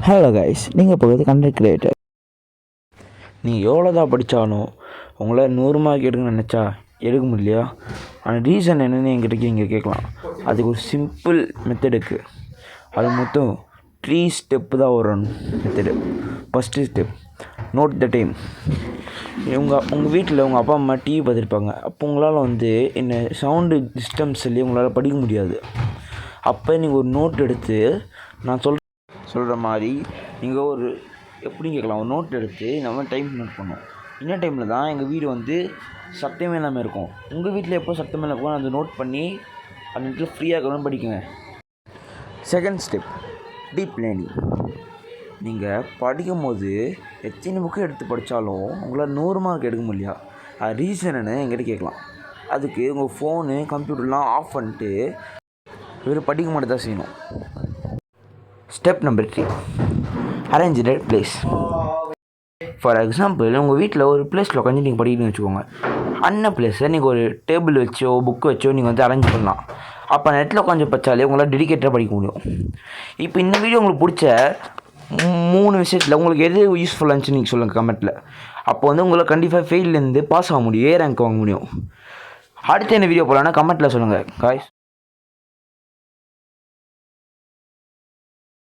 Hello guys, நீங்கள் போகிறது content creator. நீங்கள் எவ்வளோ தான் படித்தாலும் உங்களால் 100 மார்க் எடுக்கணும்னு நினச்சா எடுக்க முடியலையா? ஆனால் ரீசன் என்னென்னு என்கிட்ட நீங்கள் கேட்கலாம். அதுக்கு ஒரு சிம்பிள் மெத்தட் இருக்குது. அது மொத்தம் 3 ஸ்டெப்பு தான் வரும் method. First step, note the time. உங்கள் வீட்டில் உங்கள் அப்பா அம்மா டிவி பார்த்துருப்பாங்க. அப்போ உங்களால் என்ன சவுண்டு டிஸ்டர்பன்ஸ் சொல்லி உங்களால் படிக்க முடியாது. அப்போ நீங்கள் ஒரு நோட் எடுத்து நான் சொல்கிற மாதிரி நீங்கள் எப்படி கேட்கலாம், ஒரு நோட் எடுத்து நம்ம டைம் நோட் பண்ணோம். என்ன டைமில் தான் எங்கள் வீடு சத்தமே இல்லாமல் இருக்கும். உங்கள் வீட்டில் எப்போ சத்தமே இருக்கும் அதை நோட் பண்ணி அந்த இடத்துல ஃப்ரீயாக இருக்கணும் படிக்குங்க. Second step, deep learning. நீங்கள் படிக்கும் போது எத்தனை புக்கு எடுத்து படித்தாலும் உங்களால் 100 மார்க் எடுக்க முடியல. அது ரீசன் என்ன என்கிட்ட கேட்கலாம். அதுக்கு உங்கள் ஃபோனு கம்ப்யூட்டர்லாம் ஆஃப் பண்ணிட்டு வெறும் படிக்க மட்டும் தான் செய்யணும். Step number 3, arrange place. For example, உங்கள் வீட்டில் ஒரு பிளேஸில் உட்காந்து நீங்கள் படிக்கணும்னு வச்சுக்கோங்க. அந்த பிளேஸை நீங்கள் ஒரு டேபிள் வச்சோ புக்கு வச்சோ நீங்கள் அரேஞ்ச் பண்ணலாம். அப்போ நெட்டில் உட்காந்து படித்தாலே உங்களால் டெடிக்கேட்டாக படிக்க முடியும். இப்போ இந்த வீடியோ உங்களுக்கு பிடிச்ச 3 விஷயத்தில் உங்களுக்கு எது யூஸ்ஃபுல்லாக இருந்துச்சுன்னு நீங்கள் சொல்லுங்கள் கமெண்ட்டில். அப்போ உங்களால் கண்டிப்பாக ஃபெயிலேருந்து பாஸ் ஆக முடியும், ரேங்க் வாங்க முடியும். அடுத்து என்ன வீடியோ போகலான்னா கமெண்ட்டில் சொல்லுங்கள் காய்ஸ்.